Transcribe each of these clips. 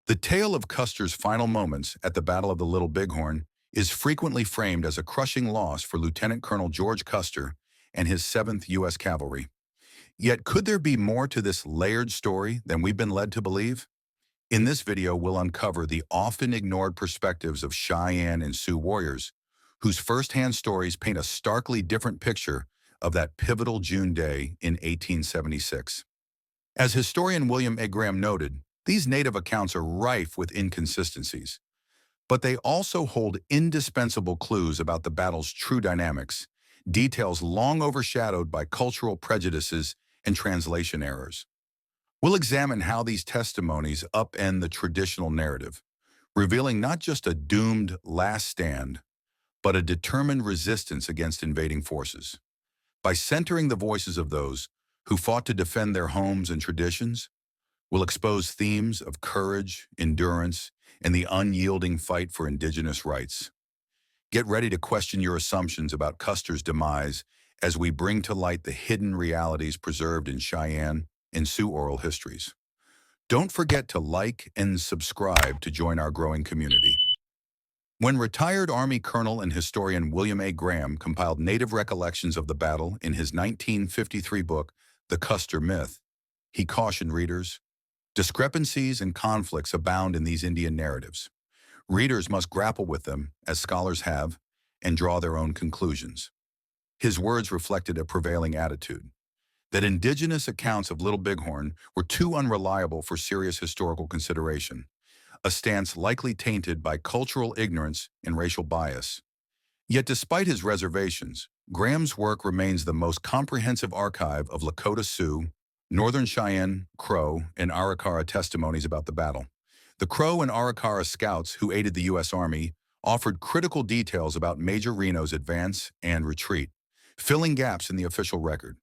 The tale of Custer's final moments at the Battle of the Little Bighorn is frequently framed as a crushing loss for Lieutenant Colonel George Custer and his 7th U.S. Cavalry. Yet could there be more to this layered story than we've been led to believe? In this video, we'll uncover the often ignored perspectives of Cheyenne and Sioux warriors, whose firsthand stories paint a starkly different picture of that pivotal June day in 1876. As historian William A. Graham noted, these native accounts are rife with inconsistencies, but they also hold indispensable clues about the battle's true dynamics, details long overshadowed by cultural prejudices and translation errors. We'll examine how these testimonies upend the traditional narrative, revealing not just a doomed last stand, but a determined resistance against invading forces. By centering the voices of those who fought to defend their homes and traditions, we'll expose themes of courage, endurance, and the unyielding fight for Indigenous rights. Get ready to question your assumptions about Custer's demise as we bring to light the hidden realities preserved in Cheyenne and Sioux oral histories. Don't forget to like and subscribe to join our growing community. When retired Army Colonel and historian William A. Graham compiled native recollections of the battle in his 1953 book, The Custer Myth, he cautioned readers, "Discrepancies and conflicts abound in these Indian narratives. Readers must grapple with them, as scholars have, and draw their own conclusions." His words reflected a prevailing attitude, that Indigenous accounts of Little Bighorn were too unreliable for serious historical consideration, a stance likely tainted by cultural ignorance and racial bias. Yet despite his reservations, Graham's work remains the most comprehensive archive of Lakota Sioux, Northern Cheyenne, Crow, and Arikara testimonies about the battle. The Crow and Arikara scouts who aided the U.S. Army offered critical details about Major Reno's advance and retreat, filling gaps in the official record.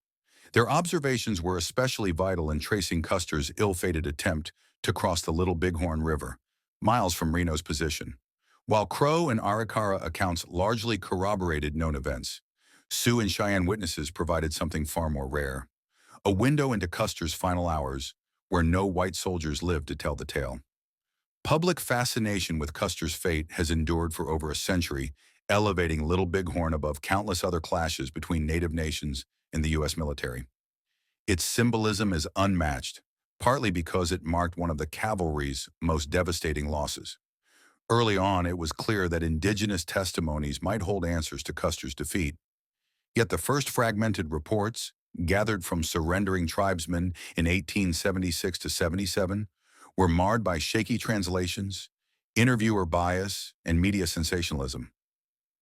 Their observations were especially vital in tracing Custer's ill-fated attempt to cross the Little Bighorn River, miles from Reno's position. While Crow and Arikara accounts largely corroborated known events, Sioux and Cheyenne witnesses provided something far more rare, a window into Custer's final hours, where no white soldiers lived to tell the tale. Public fascination with Custer's fate has endured for over a century, elevating Little Bighorn above countless other clashes between native nations and the U.S. military. Its symbolism is unmatched, partly because it marked one of the cavalry's most devastating losses. Early on, it was clear that Indigenous testimonies might hold answers to Custer's defeat. Yet the first fragmented reports, gathered from surrendering tribesmen in 1876 to 77, were marred by shaky translations, interviewer bias, and media sensationalism.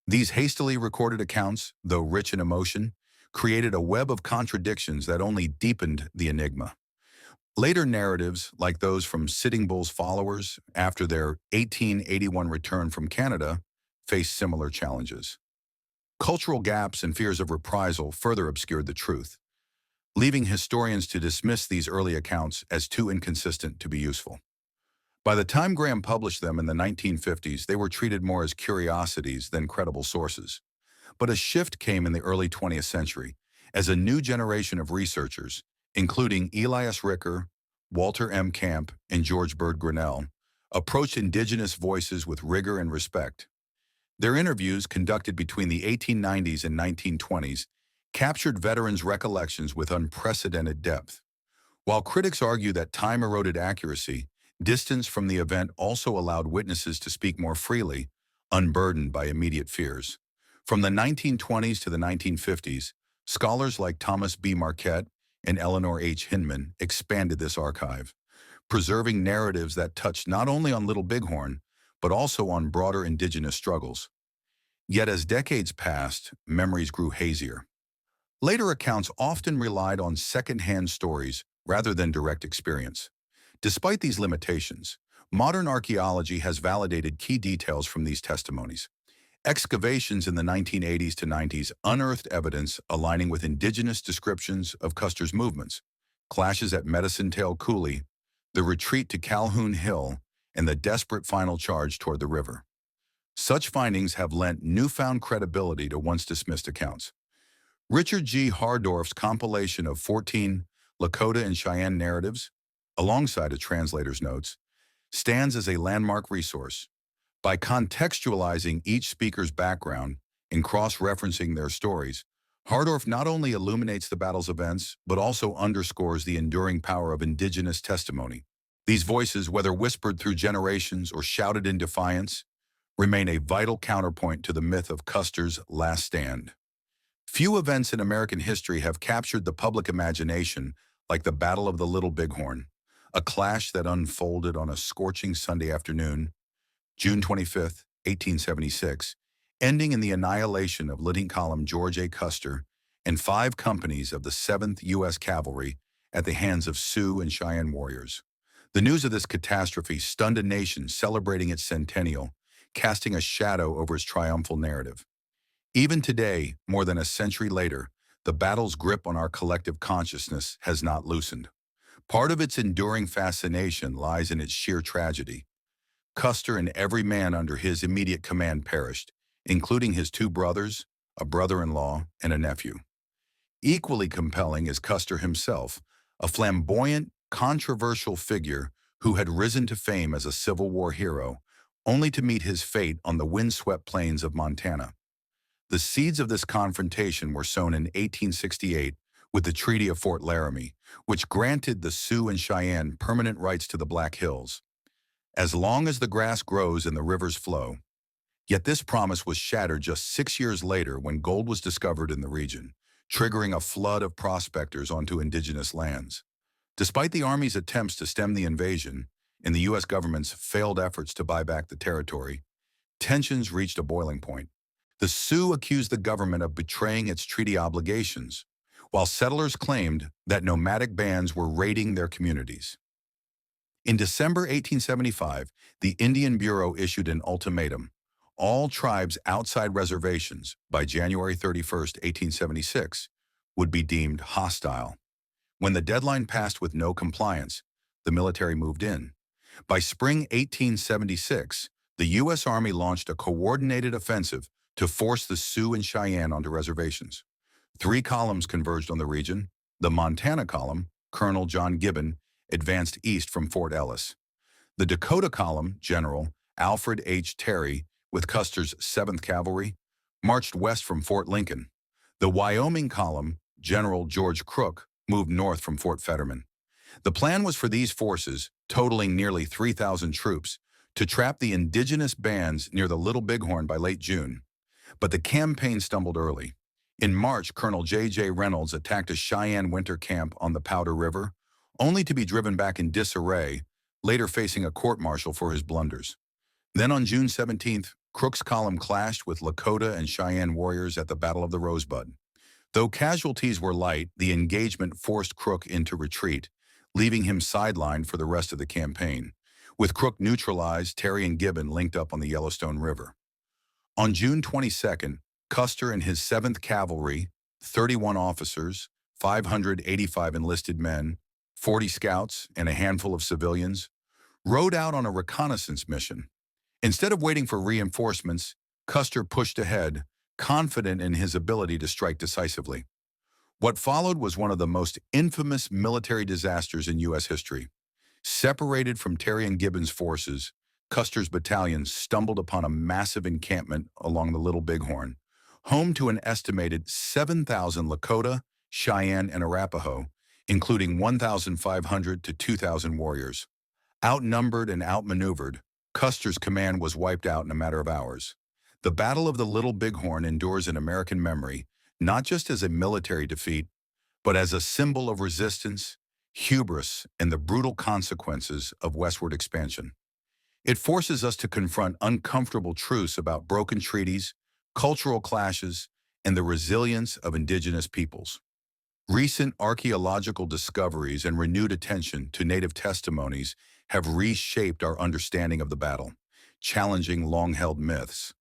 These hastily recorded accounts, though rich in emotion, created a web of contradictions that only deepened the enigma. Later narratives, like those from Sitting Bull's followers after their 1881 return from Canada, faced similar challenges. Cultural gaps and fears of reprisal further obscured the truth, leaving historians to dismiss these early accounts as too inconsistent to be useful. By the time Graham published them in the 1950s, they were treated more as curiosities than credible sources. But a shift came in the early 20th century as a new generation of researchers, including Elias Ricker, Walter M. Camp, and George Bird Grinnell, approached Indigenous voices with rigor and respect. Their interviews, conducted between the 1890s and 1920s, captured veterans' recollections with unprecedented depth. While critics argue that time eroded accuracy, distance from the event also allowed witnesses to speak more freely, unburdened by immediate fears. From the 1920s to the 1950s, scholars like Thomas B. Marquette and Eleanor H. Hinman expanded this archive, preserving narratives that touched not only on Little Bighorn, but also on broader Indigenous struggles. Yet as decades passed, memories grew hazier. Later accounts often relied on second-hand stories rather than direct experience. Despite these limitations, modern archaeology has validated key details from these testimonies. Excavations in the 1980s to 90s unearthed evidence aligning with Indigenous descriptions of Custer's movements, clashes at Medicine Tail Coulee, the retreat to Calhoun Hill, and the desperate final charge toward the river. Such findings have lent newfound credibility to once dismissed accounts. Richard G. Hardorf's compilation of 14 Lakota and Cheyenne narratives, alongside a translator's notes, stands as a landmark resource. By contextualizing each speaker's background and cross-referencing their stories, Hardorf not only illuminates the battle's events, but also underscores the enduring power of Indigenous testimony. These voices, whether whispered through generations or shouted in defiance, remain a vital counterpoint to the myth of Custer's last stand. Few events in American history have captured the public imagination like the Battle of the Little Bighorn, a clash that unfolded on a scorching Sunday afternoon, June 25, 1876, ending in the annihilation of Lieutenant Colonel George A. Custer and 5 companies of the 7th U.S. Cavalry at the hands of Sioux and Cheyenne warriors. The news of this catastrophe stunned a nation celebrating its centennial, casting a shadow over its triumphal narrative. Even today, more than a century later, the battle's grip on our collective consciousness has not loosened. Part of its enduring fascination lies in its sheer tragedy. Custer and every man under his immediate command perished, including his 2 brothers, a brother-in-law, and a nephew. Equally compelling is Custer himself, a flamboyant, controversial figure who had risen to fame as a Civil War hero, only to meet his fate on the windswept plains of Montana. The seeds of this confrontation were sown in 1868 with the Treaty of Fort Laramie, which granted the Sioux and Cheyenne permanent rights to the Black Hills, as long as the grass grows and the rivers flow. Yet this promise was shattered just 6 years later when gold was discovered in the region, triggering a flood of prospectors onto indigenous lands. Despite the Army's attempts to stem the invasion and the U.S. government's failed efforts to buy back the territory, tensions reached a boiling point. The Sioux accused the government of betraying its treaty obligations, while settlers claimed that nomadic bands were raiding their communities. In December 1875, the Indian Bureau issued an ultimatum. All tribes outside reservations by January 31, 1876, would be deemed hostile. When the deadline passed with no compliance, the military moved in. By spring 1876, the U.S. Army launched a coordinated offensive to force the Sioux and Cheyenne onto reservations. 3 columns converged on the region. The Montana column, Colonel John Gibbon, advanced east from Fort Ellis. The Dakota column, General Alfred H. Terry, with Custer's 7th Cavalry, marched west from Fort Lincoln. The Wyoming column, General George Crook, moved north from Fort Fetterman. The plan was for these forces, totaling nearly 3,000 troops, to trap the indigenous bands near the Little Bighorn by late June. But the campaign stumbled early. In March, Colonel J.J. Reynolds attacked a Cheyenne winter camp on the Powder River, only to be driven back in disarray, later facing a court-martial for his blunders. Then on June 17th, Crook's column clashed with Lakota and Cheyenne warriors at the Battle of the Rosebud. Though casualties were light, the engagement forced Crook into retreat, leaving him sidelined for the rest of the campaign. With Crook neutralized, Terry and Gibbon linked up on the Yellowstone River. On June 22nd, Custer and his 7th Cavalry, 31 officers, 585 enlisted men, 40 scouts, and a handful of civilians, rode out on a reconnaissance mission. Instead of waiting for reinforcements, Custer pushed ahead, confident in his ability to strike decisively. What followed was one of the most infamous military disasters in U.S. history. Separated from Terry and Gibbon's forces, Custer's battalion stumbled upon a massive encampment along the Little Bighorn, home to an estimated 7,000 Lakota, Cheyenne, and Arapaho, including 1,500 to 2,000 warriors. Outnumbered and outmaneuvered, Custer's command was wiped out in a matter of hours. The Battle of the Little Bighorn endures in American memory, not just as a military defeat, but as a symbol of resistance, hubris, and the brutal consequences of westward expansion. It forces us to confront uncomfortable truths about broken treaties, cultural clashes, and the resilience of indigenous peoples. Recent archaeological discoveries and renewed attention to Native testimonies have reshaped our understanding of the battle, challenging long-held myths.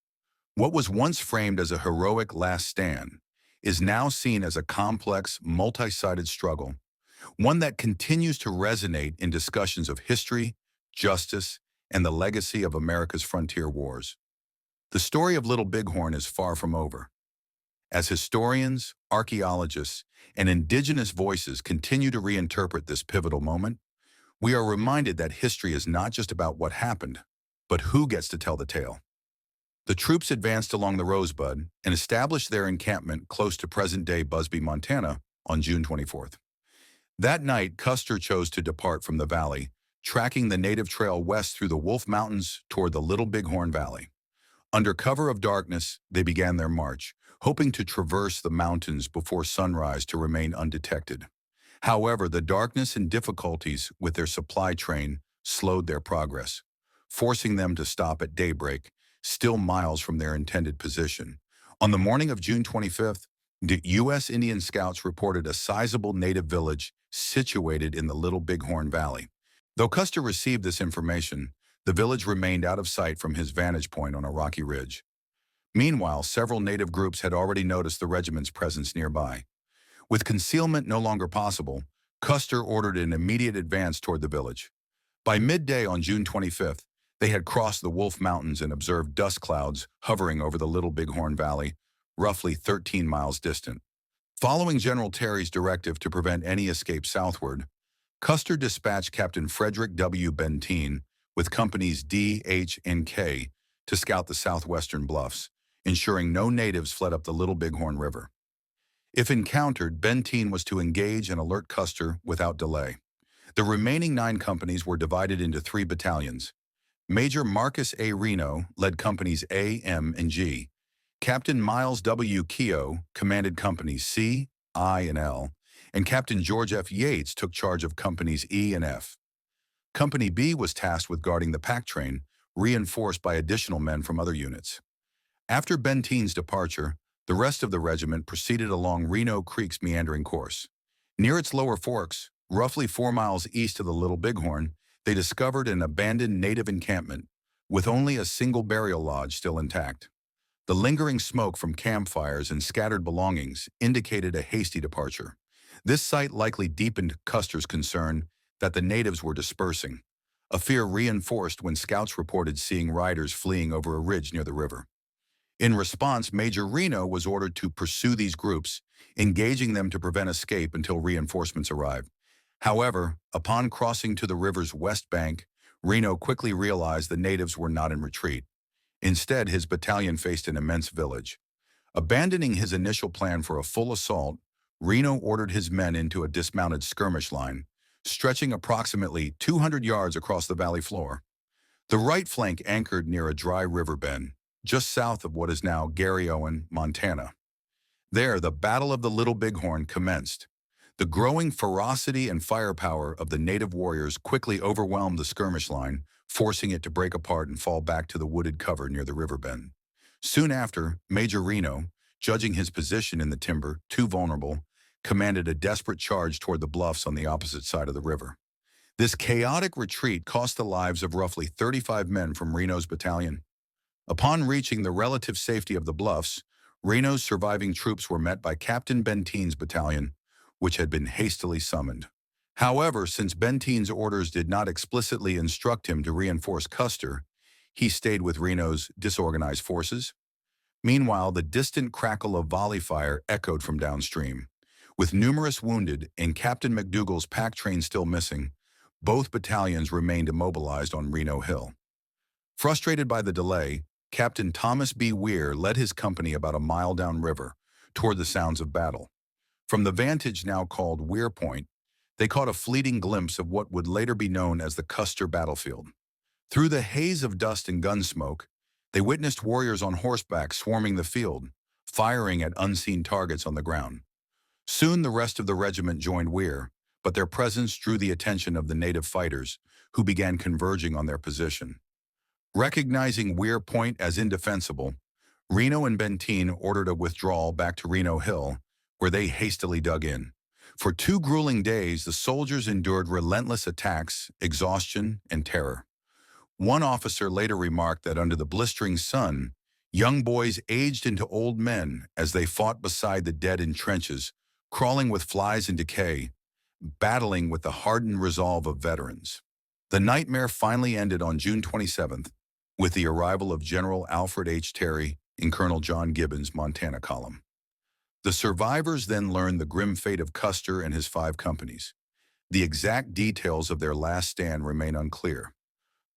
What was once framed as a heroic last stand is now seen as a complex, multi-sided struggle, one that continues to resonate in discussions of history, justice, and the legacy of America's frontier wars. The story of Little Bighorn is far from over. As historians, archaeologists, and indigenous voices continue to reinterpret this pivotal moment, we are reminded that history is not just about what happened, but who gets to tell the tale. The troops advanced along the Rosebud and established their encampment close to present-day Busby, Montana, on June 24th. That night, Custer chose to depart from the valley, tracking the native trail west through the Wolf Mountains toward the Little Bighorn Valley. Under cover of darkness, they began their march, hoping to traverse the mountains before sunrise to remain undetected. However, the darkness and difficulties with their supply train slowed their progress, forcing them to stop at daybreak, still miles from their intended position. On the morning of June 25th, the U.S. Indian Scouts reported a sizable native village situated in the Little Bighorn Valley. Though Custer received this information, the village remained out of sight from his vantage point on a rocky ridge. Meanwhile, several native groups had already noticed the regiment's presence nearby. With concealment no longer possible, Custer ordered an immediate advance toward the village. By midday on June 25th, they had crossed the Wolf Mountains and observed dust clouds hovering over the Little Bighorn Valley, roughly 13 miles distant. Following General Terry's directive to prevent any escape southward, Custer dispatched Captain Frederick W. Benteen with companies D, H, and K to scout the southwestern bluffs, ensuring no natives fled up the Little Bighorn River. If encountered, Benteen was to engage and alert Custer without delay. The remaining 9 companies were divided into 3 battalions. Major Marcus A. Reno led companies A, M, and G. Captain Miles W. Keogh commanded companies C, I, and L, and Captain George F. Yates took charge of companies E and F. Company B was tasked with guarding the pack train, reinforced by additional men from other units. After Benteen's departure, the rest of the regiment proceeded along Reno Creek's meandering course. Near its lower forks, roughly 4 miles east of the Little Bighorn, they discovered an abandoned native encampment, with only a single burial lodge still intact. The lingering smoke from campfires and scattered belongings indicated a hasty departure. This sight likely deepened Custer's concern that the natives were dispersing, a fear reinforced when scouts reported seeing riders fleeing over a ridge near the river. In response, Major Reno was ordered to pursue these groups, engaging them to prevent escape until reinforcements arrived. However, upon crossing to the river's west bank, Reno quickly realized the natives were not in retreat. Instead, his battalion faced an immense village. Abandoning his initial plan for a full assault, Reno ordered his men into a dismounted skirmish line, stretching approximately 200 yards across the valley floor. The right flank anchored near a dry river bend, just south of what is now Garryowen, Montana. There, the Battle of the Little Bighorn commenced. The growing ferocity and firepower of the native warriors quickly overwhelmed the skirmish line, forcing it to break apart and fall back to the wooded cover near the river bend. Soon after, Major Reno, judging his position in the timber too vulnerable, commanded a desperate charge toward the bluffs on the opposite side of the river. This chaotic retreat cost the lives of roughly 35 men from Reno's battalion. Upon reaching the relative safety of the bluffs, Reno's surviving troops were met by Captain Benteen's battalion, which had been hastily summoned. However, since Benteen's orders did not explicitly instruct him to reinforce Custer, he stayed with Reno's disorganized forces. Meanwhile, the distant crackle of volley fire echoed from downstream. With numerous wounded and Captain McDougall's pack train still missing, both battalions remained immobilized on Reno Hill. Frustrated by the delay, Captain Thomas B. Weir led his company about a mile downriver, toward the sounds of battle. From the vantage now called Weir Point, they caught a fleeting glimpse of what would later be known as the Custer battlefield. Through the haze of dust and gun smoke, they witnessed warriors on horseback swarming the field, firing at unseen targets on the ground. Soon the rest of the regiment joined Weir, but their presence drew the attention of the native fighters, who began converging on their position. Recognizing Weir Point as indefensible, Reno and Benteen ordered a withdrawal back to Reno Hill, where they hastily dug in. For 2 grueling days, the soldiers endured relentless attacks, exhaustion, and terror. One officer later remarked that under the blistering sun, young boys aged into old men as they fought beside the dead in trenches, crawling with flies and decay, battling with the hardened resolve of veterans. The nightmare finally ended on June 27th with the arrival of General Alfred H. Terry in Colonel John Gibbon's Montana column. The survivors then learned the grim fate of Custer and his 5 companies. The exact details of their last stand remain unclear.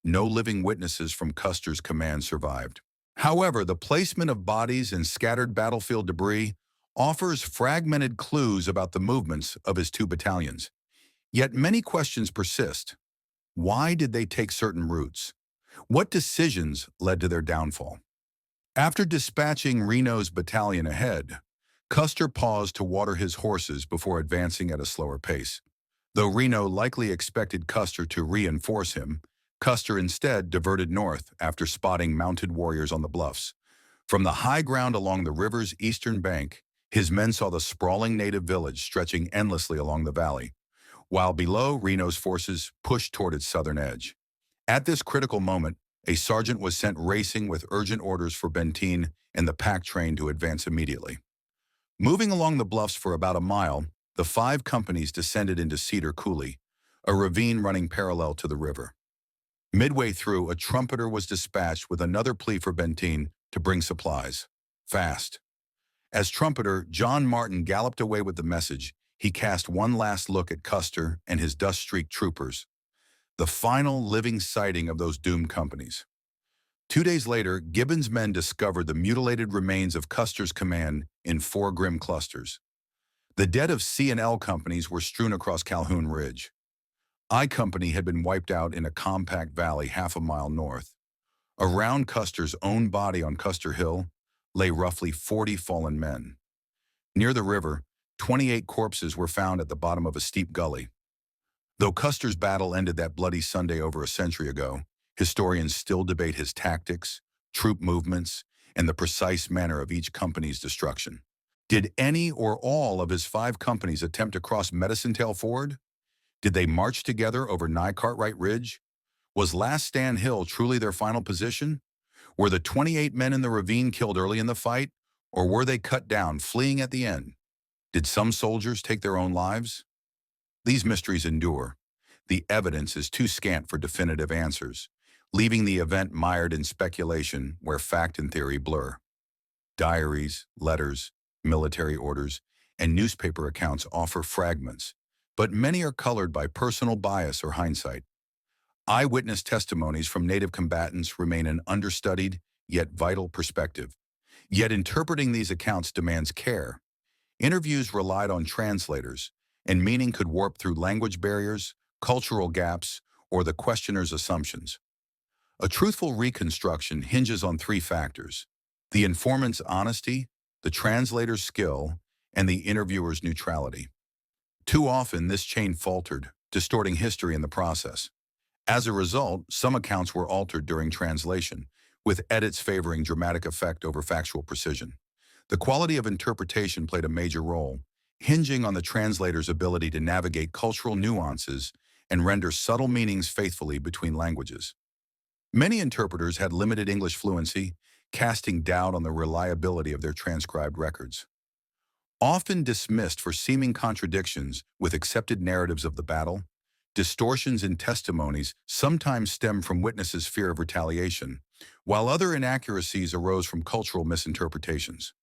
No living witnesses from Custer's command survived. However, the placement of bodies and scattered battlefield debris offers fragmented clues about the movements of his two battalions. Yet many questions persist. Why did they take certain routes? What decisions led to their downfall? After dispatching Reno's battalion ahead, Custer paused to water his horses before advancing at a slower pace. Though Reno likely expected Custer to reinforce him, Custer instead diverted north after spotting mounted warriors on the bluffs. From the high ground along the river's eastern bank, his men saw the sprawling native village stretching endlessly along the valley, while below, Reno's forces pushed toward its southern edge. At this critical moment, a sergeant was sent racing with urgent orders for Benteen and the pack train to advance immediately. Moving along the bluffs for about a mile, the 5 companies descended into Cedar Coulee, a ravine running parallel to the river. Midway through, a trumpeter was dispatched with another plea for Benteen to bring supplies. Fast. As trumpeter, John Martin galloped away with the message. He cast one last look at Custer and his dust-streaked troopers, the final living sighting of those doomed companies. 2 days later, Gibbon's men discovered the mutilated remains of Custer's command in 4 grim clusters. The dead of C and L companies were strewn across Calhoun Ridge. I Company had been wiped out in a compact valley half a mile north. Around Custer's own body on Custer Hill lay roughly 40 fallen men. Near the river, 28 corpses were found at the bottom of a steep gully. Though Custer's battle ended that bloody Sunday over a century ago, historians still debate his tactics, troop movements, and the precise manner of each company's destruction. Did any or all of his 5 companies attempt to cross Medicine Tail Ford? Did they march together over Nye Cartwright Ridge? Was Last Stand Hill truly their final position? Were the 28 men in the ravine killed early in the fight, or were they cut down, fleeing at the end? Did some soldiers take their own lives? These mysteries endure. The evidence is too scant for definitive answers, leaving the event mired in speculation where fact and theory blur. Diaries, letters, military orders, and newspaper accounts offer fragments, but many are colored by personal bias or hindsight. Eyewitness testimonies from Native combatants remain an understudied, yet vital perspective. Yet interpreting these accounts demands care. Interviews relied on translators, and meaning could warp through language barriers, cultural gaps, or the questioner's assumptions. A truthful reconstruction hinges on 3 factors: the informant's honesty, the translator's skill, and the interviewer's neutrality. Too often, this chain faltered, distorting history in the process. As a result, some accounts were altered during translation, with edits favoring dramatic effect over factual precision. The quality of interpretation played a major role, hinging on the translator's ability to navigate cultural nuances and render subtle meanings faithfully between languages. Many interpreters had limited English fluency, casting doubt on the reliability of their transcribed records. Often dismissed for seeming contradictions with accepted narratives of the battle, distortions in testimonies sometimes stem from witnesses' fear of retaliation, while other inaccuracies arose from cultural misinterpretations.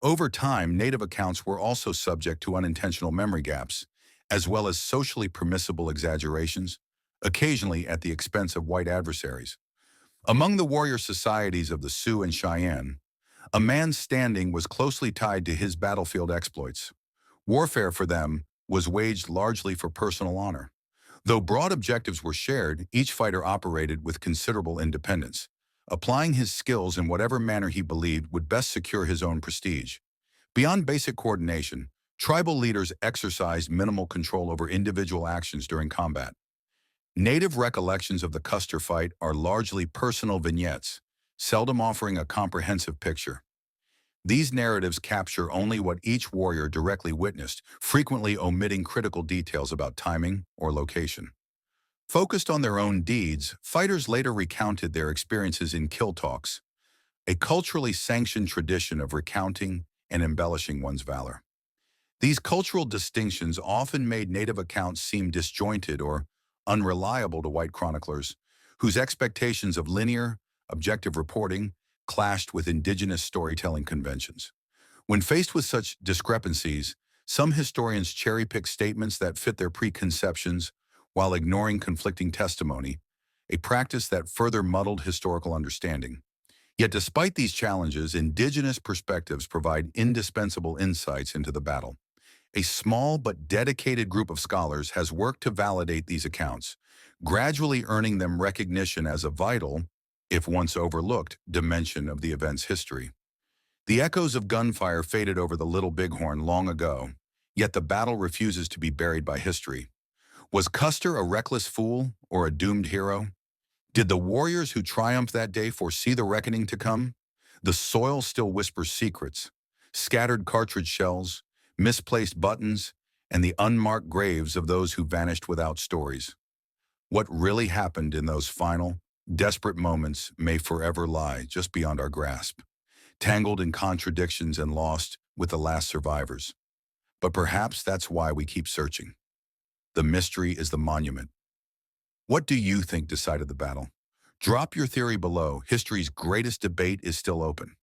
Over time, Native accounts were also subject to unintentional memory gaps, as well as socially permissible exaggerations, occasionally at the expense of white adversaries. Among the warrior societies of the Sioux and Cheyenne, a man's standing was closely tied to his battlefield exploits. Warfare for them was waged largely for personal honor. Though broad objectives were shared, each fighter operated with considerable independence, applying his skills in whatever manner he believed would best secure his own prestige. Beyond basic coordination, tribal leaders exercised minimal control over individual actions during combat. Native recollections of the Custer fight are largely personal vignettes, seldom offering a comprehensive picture. These narratives capture only what each warrior directly witnessed, frequently omitting critical details about timing or location. Focused on their own deeds, fighters later recounted their experiences in kill talks, a culturally sanctioned tradition of recounting and embellishing one's valor. These cultural distinctions often made Native accounts seem disjointed or unreliable to white chroniclers, whose expectations of linear, objective reporting clashed with Indigenous storytelling conventions. When faced with such discrepancies, Some historians cherry-pick statements that fit their preconceptions while ignoring conflicting testimony, a practice that further muddled historical understanding. Yet despite these challenges, Indigenous perspectives provide indispensable insights into the battle. A small but dedicated group of scholars has worked to validate these accounts, gradually earning them recognition as a vital, if once overlooked, dimension of the event's history. The echoes of gunfire faded over the Little Bighorn long ago, yet the battle refuses to be buried by history. Was Custer a reckless fool or a doomed hero? Did the warriors who triumphed that day foresee the reckoning to come? The soil still whispers secrets, scattered cartridge shells, misplaced buttons, and the unmarked graves of those who vanished without stories. What really happened in those final, desperate moments may forever lie just beyond our grasp, tangled in contradictions and lost with the last survivors. But perhaps that's why we keep searching. The mystery is the monument. What do you think decided the battle? Drop your theory below. History's greatest debate is still open.